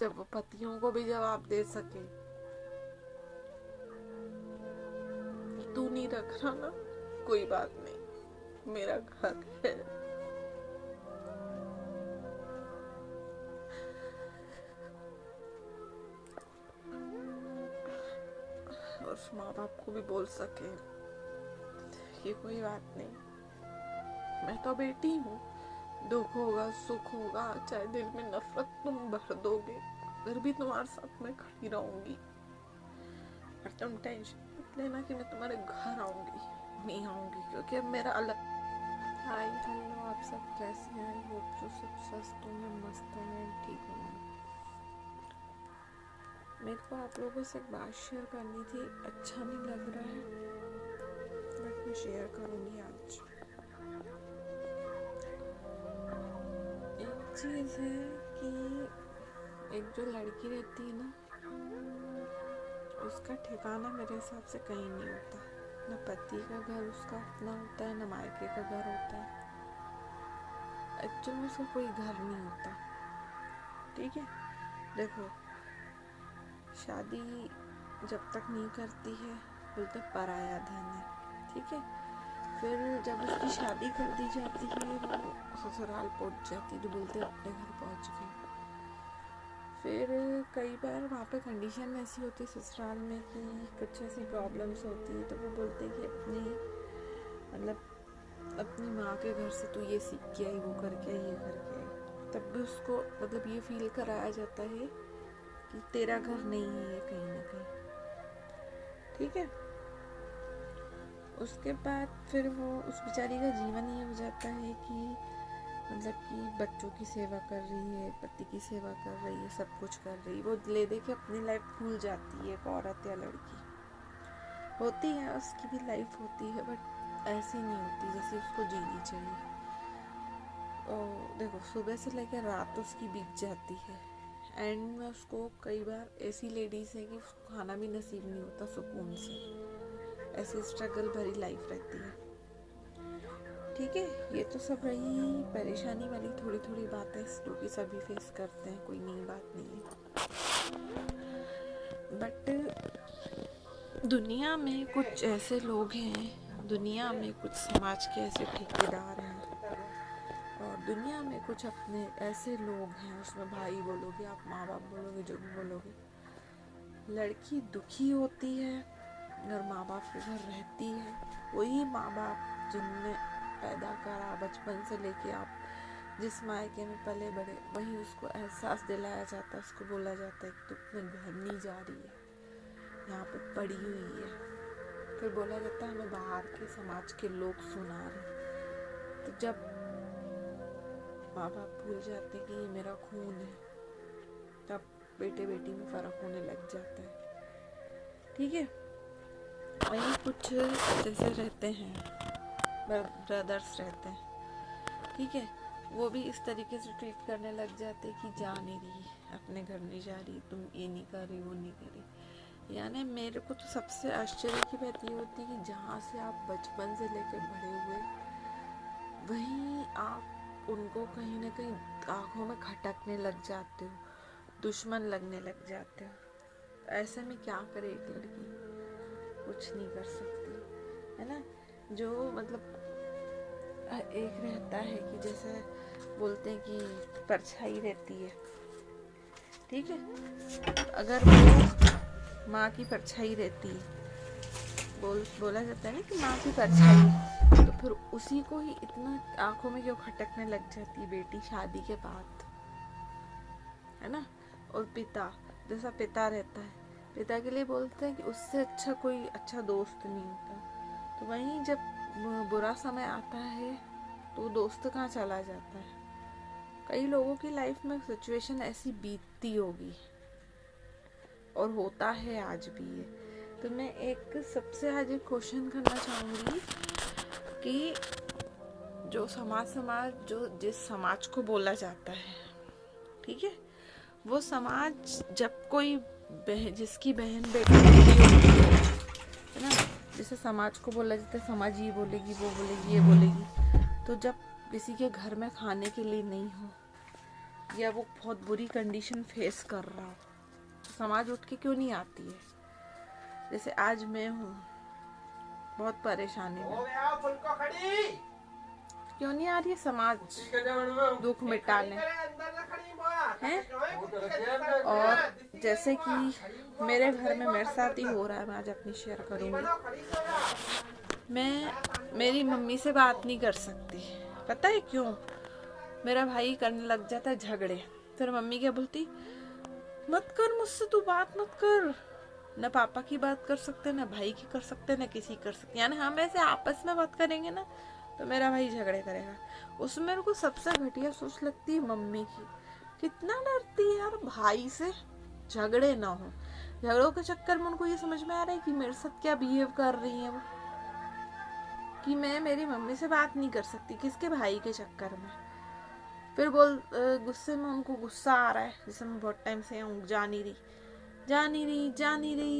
जब वो पतियों को भी जवाब दे सके। तू नहीं रख रहा ना, कोई बात नहीं, मेरा घर है। और माँ बाप को भी बोल सके कि कोई बात नहीं, मैं तो बेटी हूँ, दुख होगा सुख होगा, चाहे दिल में नफरत तुम भर दोगे, फिर भी तुम्हारे साथ मैं खड़ी रहूंगी। और तुम टेंशन मत लेना कि मैं तुम्हारे घर आऊंगी, नहीं आऊंगी, क्योंकि अब मेरा अलग। हाय हेलो, आप सब कैसे हैं? आई होप जो सब स्वस्थ होंगे, मस्त होंगे, ठीक होंगे। मेरे को आप लोगों से एक बात शेयर करनी थी, अच्छा नहीं लग रहा है बट मैं शेयर करूँगी आज। एक चीज़ है कि एक जो लड़की रहती है ना, उसका ठिकाना मेरे हिसाब से कहीं नहीं होता। न पति का घर उसका अपना होता है, न मायके का घर होता है। एक्चुअली में उसका कोई घर नहीं होता। ठीक है, देखो, शादी जब तक नहीं करती है बोलते पराया धन है। ठीक है, फिर जब उसकी शादी कर दी जाती है, वो ससुराल पहुंच जाती है तो बोलते अपने घर पहुंच गई। फिर कई बार वहाँ पे कंडीशन ऐसी होती है ससुराल में कि कुछ ऐसी प्रॉब्लम्स होती है, तो वो बोलते हैं कि अपनी माँ के घर से तू ये सीख के आई, वो करके आई, ये करके आई। तब भी उसको ये फील कराया जाता है कि तेरा घर नहीं है ये, कहीं ना कहीं। ठीक है, उसके बाद फिर वो उस बेचारी का जीवन ये हो जाता है कि बच्चों की सेवा कर रही है, पति की सेवा कर रही है, सब कुछ कर रही है, वो ले दे के अपनी लाइफ भूल जाती है। एक औरत या लड़की होती है, उसकी भी लाइफ होती है, बट ऐसी नहीं होती जैसे उसको जीनी चाहिए। और देखो, सुबह से लेकर रात उसकी बीत जाती है, एंड में उसको कई बार ऐसी लेडीज है कि उसको खाना भी नसीब नहीं होता सुकून से। ऐसी स्ट्रगल भरी लाइफ रहती है। ठीक है, ये तो सब रही परेशानी वाली थोड़ी थोड़ी बातें जो कि सभी फेस करते हैं, कोई नई बात नहीं है। बट दुनिया में कुछ ऐसे लोग हैं, दुनिया में कुछ समाज के ऐसे ठेकेदार हैं, और दुनिया में कुछ अपने ऐसे लोग हैं, उसमें भाई बोलोगे आप, माँ बाप बोलोगे, जो भी बोलोगे, लड़की दुखी होती है और माँ बाप के घर रहती है। वही माँ बाप जिनने पैदा करा, बचपन से लेके आप जिस मायके में पले बड़े, वहीं उसको एहसास दिलाया जाता है, उसको बोला जाता है कि तू अपने घर नहीं जा रही है, यहाँ पे पड़ी हुई है। फिर बोला जाता है हमें बाहर के समाज के लोग सुना रहे। तो जब माँ बाप भूल जाते कि ये मेरा खून है, तब बेटे बेटी में फर्क होने लग जाता है। ठीक है, वहीं कुछ जैसे रहते हैं, ब्रदर्स रहते हैं, ठीक है, वो भी इस तरीके से ट्रीट करने लग जाते कि जा नहीं रही, अपने घर नहीं जा रही, तुम ये नहीं कर रही, वो नहीं कर रही। यानी मेरे को तो सबसे आश्चर्य की बात ये होती है कि जहाँ से आप बचपन से लेकर बड़े हुए, वहीं आप उनको कहीं ना कहीं आँखों में खटकने लग जाते हो, दुश्मन लगने लग जाते हो। ऐसे में क्या करे एक लड़की, कुछ नहीं कर सकती, है ना। जो एक रहता है कि जैसे बोलते हैं कि परछाई रहती है। ठीक है, अगर वो माँ की परछाई रहती है, बोला जाता है ना कि माँ की परछाई, तो फिर उसी को ही इतना आंखों में क्यों खटकने लग जाती है बेटी शादी के बाद, है ना। और पिता, जैसा पिता रहता है, पिता के लिए बोलते हैं कि उससे अच्छा कोई अच्छा दोस्त नहीं होता। तो वहीं जब बुरा समय आता है तो दोस्त कहाँ चला जाता है। कई लोगों की लाइफ में सिचुएशन ऐसी बीतती होगी और होता है आज भी है। तो मैं एक सबसे आज एक क्वेश्चन करना चाहूँगी कि जो जो जिस समाज को बोला जाता है, ठीक है, वो समाज जब कोई जिसकी बहन बेटी होती है ना, जैसे समाज को बोला जाता है, समाज ये बोलेगी, वो बोलेगी, ये बोलेगी। तो जब किसी के घर में खाने के लिए नहीं हो, या वो बहुत बुरी कंडीशन फेस कर रहा हो, तो समाज उठ के क्यों नहीं आती है? जैसे आज मैं हूँ बहुत परेशानी में, क्यों नहीं आ रही है समाज दुख मिटाने हैं? और जैसे कि मेरे घर में मेरे साथ ही हो रहा है, मैं आज अपनी शेयर करूँगी। मैं मेरी मम्मी से बात नहीं कर सकती, पता है क्यों? मेरा भाई करने लग जाता है झगड़े, फिर मम्मी क्या बोलती, मत कर मुझसे, तू बात मत कर। न पापा की बात कर सकते, न भाई की कर सकते, न किसी कर सकते। यानी हम ऐसे आपस में बात करेंगे ना तो मेरा भाई झगड़े करेगा। उसमें मेरे को सबसे घटिया सोच लगती है मम्मी की, कितना डरती है यार भाई से झगड़े ना हो। झगड़ों के चक्कर में उनको ये समझ में आ रहा है कि मेरे साथ क्या बिहेव कर रही है वो, कि मैं मेरी मम्मी से बात नहीं कर सकती, किसके भाई के चक्कर में। फिर गुस्से में उनको गुस्सा आ रहा है, जैसे मैं बहुत टाइम से हूँ, जा नहीं रही,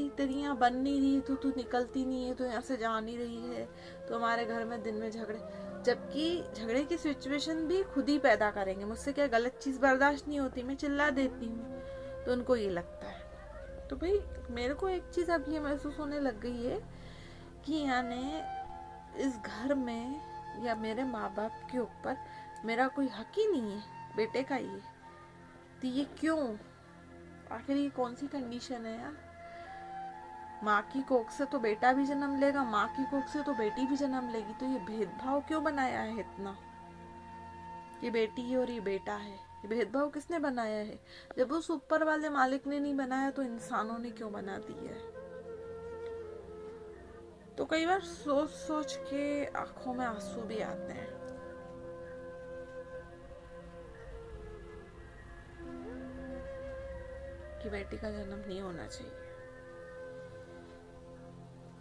तेरी यहाँ बन नहीं रही, तू निकलती नहीं है, तू यहाँ से जा नहीं रही है, तो हमारे घर में दिन में झगड़े। जबकि झगड़े की सिचुएशन भी खुद ही पैदा करेंगे। मुझसे क्या गलत चीज़ बर्दाश्त नहीं होती, मैं चिल्ला देती हूँ, तो उनको ये लगता है। तो भाई मेरे को एक चीज़ अब ये महसूस होने लग गई है कि यानी इस घर में या मेरे माँ बाप के ऊपर मेरा कोई हक ही नहीं है, बेटे का ही है। तो ये क्यों? आखिर ये कौन सी कंडीशन है यार? माँ की कोख से तो बेटा भी जन्म लेगा, माँ की कोख से तो बेटी भी जन्म लेगी, तो ये भेदभाव क्यों बनाया है इतना? ये बेटी है और ये बेटा है, ये भेदभाव किसने बनाया है? जब उस ऊपर वाले मालिक ने नहीं बनाया तो इंसानों ने क्यों बना दिया है? तो कई बार सोच सोच के आंखों में आंसू भी आते हैं। कि बेटी का जन्म नहीं होना चाहिए,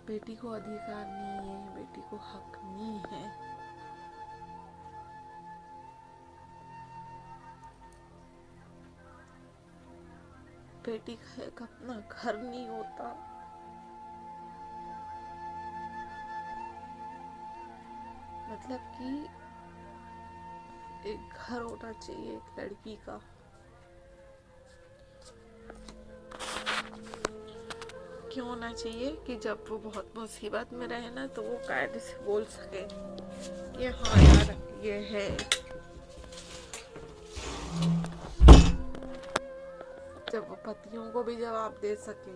बेटी को अधिकार नहीं है, बेटी को हक नहीं है। बेटी का एक अपना घर नहीं होता। मतलब कि एक घर होना चाहिए एक लड़की का। क्यों होना चाहिए कि जब वो बहुत मुसीबत में रहे ना, तो वो कायदे से बोल सके कि हाँ यार ये है। जब वो पतियों को भी जवाब दे सके,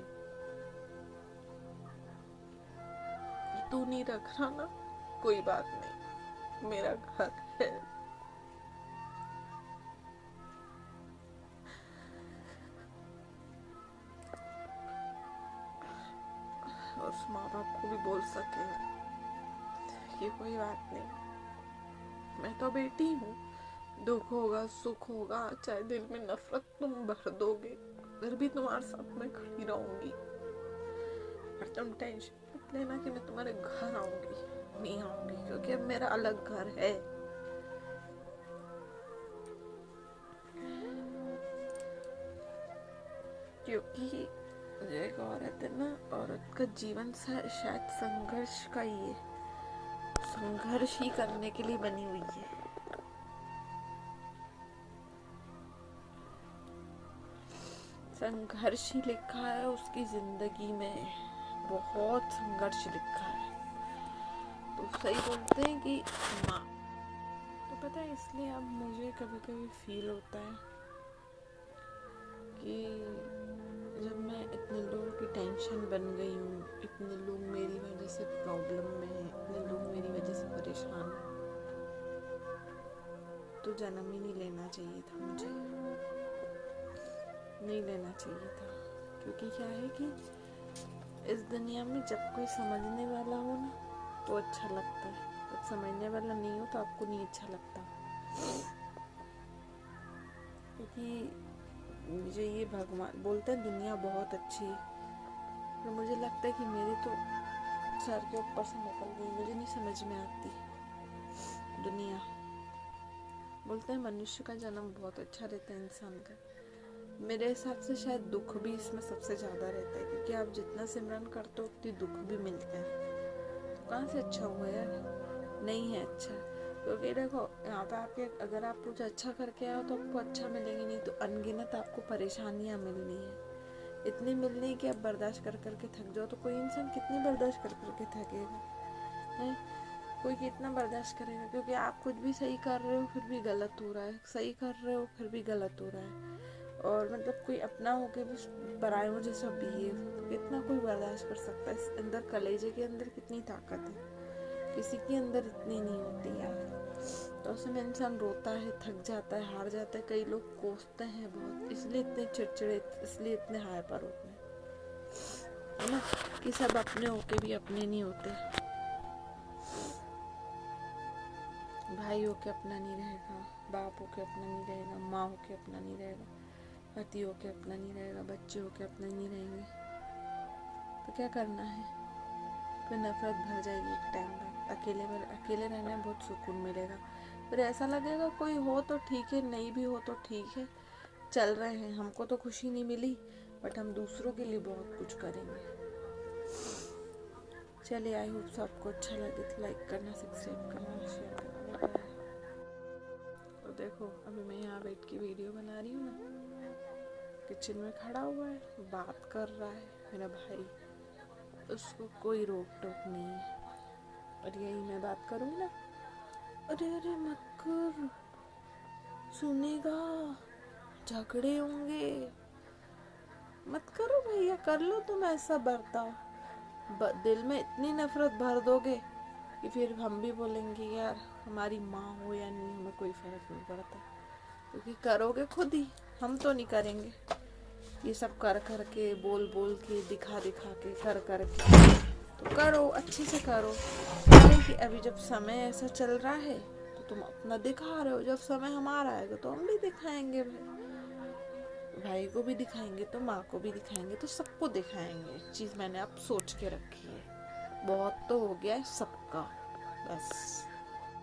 तू नहीं रख रहा ना, कोई बात नहीं, मेरा घर है। और उस माँ बाप को भी बोल सके कि कोई बात नहीं, मैं तो बेटी हूँ, दुख होगा सुख होगा, चाहे दिल में नफरत तुम भर दोगे, फिर भी तुम्हारे साथ मैं खड़ी रहूंगी। और तुम टेंशन मत लेना कि मैं तुम्हारे घर आऊंगी, नहीं आऊंगी, क्योंकि अब मेरा अलग घर है। क्योंकि जो एक औरत है ना, औरत का जीवन शायद संघर्ष का ही है, संघर्ष ही करने के लिए बनी हुई है। संघर्ष ही लिखा है उसकी जिंदगी में, बहुत संघर्ष लिखा है। तो सही बोलते हैं कि माँ, तो पता है इसलिए अब मुझे कभी कभी फील होता है कि जब मैं इतने लोगों की टेंशन बन गई हूँ, इतने लोग मेरी वजह से प्रॉब्लम में हैं, इतने लोग मेरी वजह से परेशान हैं, तो जन्म ही नहीं लेना चाहिए था, मुझे नहीं लेना चाहिए था। क्योंकि क्या है कि इस दुनिया में जब कोई समझने वाला हो ना तो अच्छा लगता है, जब समझने वाला नहीं हो तो आपको नहीं अच्छा लगता। क्योंकि मुझे ये भगवान बोलते हैं दुनिया बहुत अच्छी है, तो मुझे लगता है कि मेरे तो सर के ऊपर से निकल गई, मुझे नहीं समझ में आती दुनिया। बोलते हैं मनुष्य का जन्म बहुत अच्छा रहता है इंसान का। मेरे हिसाब से शायद दुख भी इसमें सबसे ज़्यादा रहता है, क्योंकि आप जितना सिमरन करते हो उतनी दुख भी मिलते हैं। तो कहाँ से अच्छा हुआ यार? नहीं है अच्छा। क्योंकि देखो यहाँ पे आपके अगर आप कुछ अच्छा करके आओ तो आपको अच्छा मिलेगी, नहीं तो अनगिनत आपको परेशानियाँ मिलनी है। इतनी मिलनी कि आप बर्दाश्त कर करके थक जाओ। तो कोई इंसान कितनी बर्दाश्त कर करके थकेगा है? कोई कितना बर्दाश्त करेगा? क्योंकि आप कुछ भी सही कर रहे हो फिर भी गलत हो रहा है, सही कर रहे हो फिर भी गलत हो रहा है। और मतलब कोई अपना होके भी परायों जैसा बिहेव, कितना कोई बर्दाश्त कर सकता है? इस अंदर कलेजे के अंदर कितनी ताकत है, किसी के अंदर इतनी नहीं होती यार। तो उसमें इंसान रोता है, थक जाता है, हार जाता है। कई लोग कोसते हैं बहुत, इसलिए इतने चिड़चिड़े, इसलिए इतने हाइपर होते हैं, है ना? कि सब अपने होके भी अपने नहीं होते। भाई होके अपना नहीं रहेगा, बाप होके अपना नहीं रहेगा, माँ होके अपना नहीं रहेगा, पति होके अपना नहीं रहेगा, बच्चे होके अपना नहीं रहेंगे, तो क्या करना है? फिर नफरत भर जाएगी एक टाइम बाद। अकेले रहने में बहुत सुकून मिलेगा। फिर ऐसा लगेगा कोई हो तो ठीक है, नहीं भी हो तो ठीक है, चल रहे हैं। हमको तो खुशी नहीं मिली बट हम दूसरों के लिए बहुत कुछ करेंगे। चलिए, आई होप सबको अच्छा लगे तो लाइक करना, सब्सक्राइब करना, शेयर करना। तो देखो अभी मैं यहाँ बैठ के वीडियो बना रही हूँ ना, किचन में खड़ा हुआ है, बात कर रहा है मेरा भाई, उसको कोई रोक टोक नहीं है। और यही मैं बात करूँगी ना, अरे अरे मत कर, सुनेगा, झगड़े होंगे, मत करो भैया, कर लो तुम ऐसा बर्ताव। दिल में इतनी नफरत भर दोगे कि फिर हम भी बोलेंगे यार हमारी माँ हो या नहीं, हमें कोई फर्क नहीं पड़ता, क्योंकि करोगे खुद ही, हम तो नहीं करेंगे। ये सब कर कर के, बोल बोल के, दिखा दिखा के, कर कर के, तो करो, अच्छे से करो। कि अभी जब समय ऐसा चल रहा है तो तुम अपना दिखा रहे हो, जब समय हमारा आएगा तो हम भी दिखाएंगे। भाई को भी दिखाएंगे तो माँ को भी दिखाएंगे, तो सबको दिखाएंगे। चीज़ मैंने अब सोच के रखी है, बहुत तो हो गया है सबका, बस।